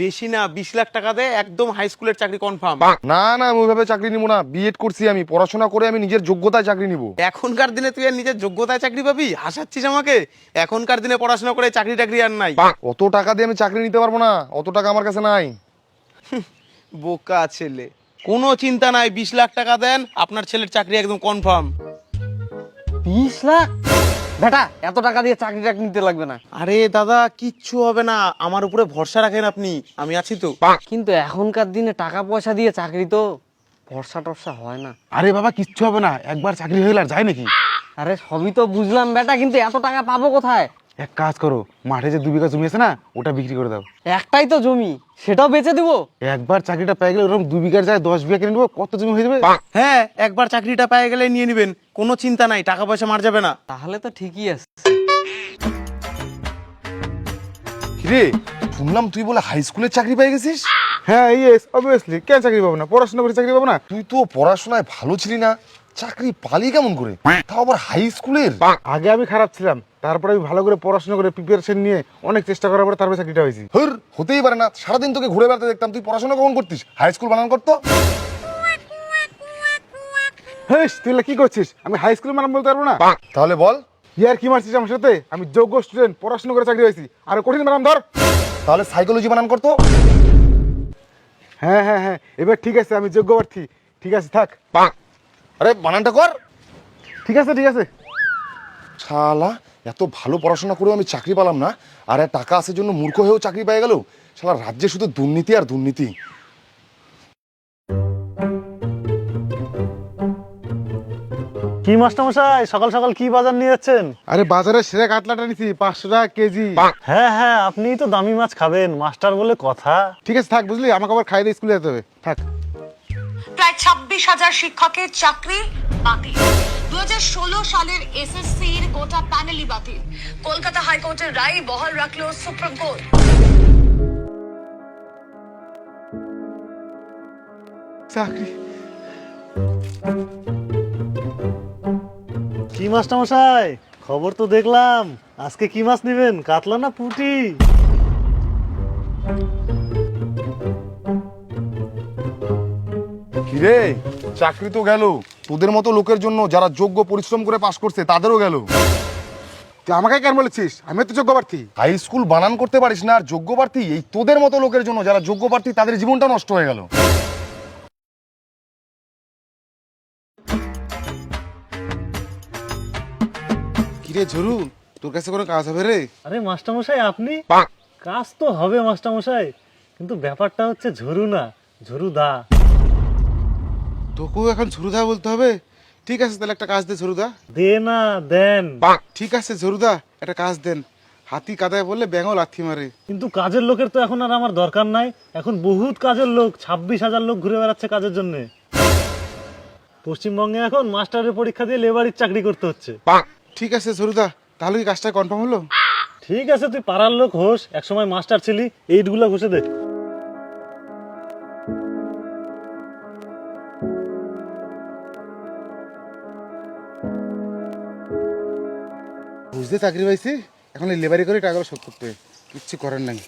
বেশি না, 20 লাখ টাকা দে, একদম হাই স্কুলের চাকরি কনফার্ম। না না, আমি ওইভাবে চাকরি নিব না। বিএড করছি আমি, পড়াশোনা করে আমি নিজের যোগ্যতায় চাকরি নিব। এখনকার দিনে তুই আর নিজের যোগ্যতায় চাকরি পাবি? হাসাচ্ছিস আমাকে? এখনকার দিনে পড়াশোনা করে চাকরি টাকরি আর নাই। অত টাকা দিয়ে আমি চাকরি নিতে পারবো না, অত টাকা আমার কাছে নাই। বোকা ছেলে, কোনো চিন্তা নাই, 20 লাখ টাকা দেন, আপনার ছেলের চাকরি একদম কনফার্ম। 20 লাখ? বেটা, এত টাকা দিয়ে চাকরি টাকরি নিতে লাগবে না। আরে দাদা, কিচ্ছু হবে না, আমার উপরে ভরসা রাখেন আপনি, আমি আছি তো। কিন্তু এখনকার দিনে টাকা পয়সা দিয়ে চাকরি তো ভরসা টরসা হয় না। আরে বাবা, কিচ্ছু হবে না, একবার চাকরি হয়ে গেলে আর যায় নাকি? আরে সবই তো বুঝলাম বেটা, কিন্তু এত টাকা পাবো কোথায়? এক কাজ করো, মাঠে যে 2 বিঘা জমি আছে না, ওটা বিক্রি করে দাও। একটাই তো জমি, সেটাও বেচে দিব? একবার চাকরিটা পেয়ে গেলে ওরকম 2 বিঘার যায় 10 বিঘা কিনে নেবো, কত জমি হয়ে যাবে। হ্যাঁ, একবার চাকরিটা পেয়ে গেলে নিয়ে নেবেন, কোনো চিন্তা নাই, টাকা পয়সা মার যাবে না। তাহলে তো ঠিকই আছে। কিরে, শুনলাম তুই বলে হাই স্কুলের চাকরি পেয়ে গেছিস? হ্যাঁ, ইয়েস অবভিয়াসলি, কেন চাকরি পাবো না? পড়াশোনা করে চাকরি পাবো না? তুই তো পড়াশোনায় ভালো ছিলি না, চাকরি পালি কেমন করে, তাও আবার হাই স্কুলের? আগে আমি খারাপ ছিলাম, তারপরে আমি ভালো করে পড়াশোনা করে প্রিপারেশন নিয়ে অনেক চেষ্টা করার পরে তারপরে চাকরিটা হয়েছি। হর, হতেই পারে না, সারাদিন তোকে ঘুরে বেড়াতে দেখতাম, তুই পড়াশোনা কখন করতিস? হাই স্কুল বানান করতো? হ্যাঁ, তুই এগুলা কি করছিস? আমি হাই স্কুল ম্যাডাম বলতে পারবো না? তাহলে বল। ইয়ার কি মারছিস আমার সাথে? আমি যোগ্য স্টুডেন্ট, পড়াশোনা করে চাকরি হয়েছি, আর কঠিন ম্যাডাম ধর। তাহলে সাইকোলজি বানান করতো? হ্যাঁ হ্যাঁ হ্যাঁ, এবার ঠিক আছে, আমি যোগ্য প্রার্থী। ঠিক আছে, থাক। আরে বানানটা কর। ঠিক আছে ঠিক আছে। শালা, এত ভালো পড়াশোনা করেও আমি চাকরি পেলাম না, আর এর টাকা আসার জন্য মূর্খ হয়েও চাকরি পেয়ে গেল। শালা, রাজ্যে শুধু দুর্নীতি আর দুর্নীতি। কি মাস্টারমশাই, সকাল সকাল কি বাজার নিয়ে যাচ্ছেন? আরে বাজারে সেরা কাতলাটা নিছি 500 টাকা কেজি। হ্যাঁ হ্যাঁ, আপনিই তো দামি মাছ খাবেন, মাস্টার বলে কথা। ঠিক আছে, থাক, বুঝলি, আমাকে আবার খাই দিয়ে স্কুলে যেতে হবে, থাক। প্রায় 26,000 শিক্ষকের চাকরি বাতিল। 2016 সালের এসএসসির গোটা প্যানেলই বাতিল। কলকাতা হাইকোর্টের রায় বহাল রাখলো সুপ্রিম কোর্ট। চাকরি। কি মাস্টারমশাই, খবর তো দেখলাম, আজকে কি মাছ নেবেন, কাতলা না পুঁটি? কিরে, চাকরি তো গেল, তোদের মতো লোকের জন্য যারা যোগ্য পরিশ্রম করে পাশ করছে তাদেরও গেল। তুই আমাকে কেন বলেছিস? আমি তো যোগ্য প্রার্থী। হাই স্কুল বানান করতে পারিস না, আর যোগ্য প্রার্থী? এই তোদের মতো লোকের জন্য যারা যোগ্য প্রার্থী তাদের জীবনটা নষ্ট হয়ে গেল। কিরে ঝরু, তোর কাছে কোনো কাজ হবে রে? আরে মাস্টারমশাই, আপনি? কাজ তো হবে মাস্টারমশাই, কিন্তু ব্যাপারটা হচ্ছে ঝরু না, ঝরুদা। তোকেও এখন ঝরুদা বলতে হবে? ঠিক আছে, তাহলে একটা কাজ দে ঝরুদা। দে না, দেন। ঠিক আছে ঝরুদা, একটা কাজ দেন। হাতি কাদায় বললে ব্যাঙও লাথি মারে। কিন্তু কাজের লোকের তো এখন আর আমার দরকার নাই, এখন বহুত কাজের লোক, 26,000 লোক ঘুরে বেড়াচ্ছে কাজের জন্য। পশ্চিমবঙ্গে এখন মাস্টারের পরীক্ষা দিয়ে লেবারির চাকরি করতে হচ্ছে। ঠিক আছে ঝরুদা, তাহলে কি কাজটা কনফার্ম হলো? ঠিক আছে, তুই পাড়ার লোক হোস, একসময় মাস্টার ছিলি, এইটগুলা ঘষে দে। বুঝতে চাকরি পাইছি, এখন এই লেবারি করে টাকাগুলো শোধ করতে হবে, কিচ্ছু করার নাই।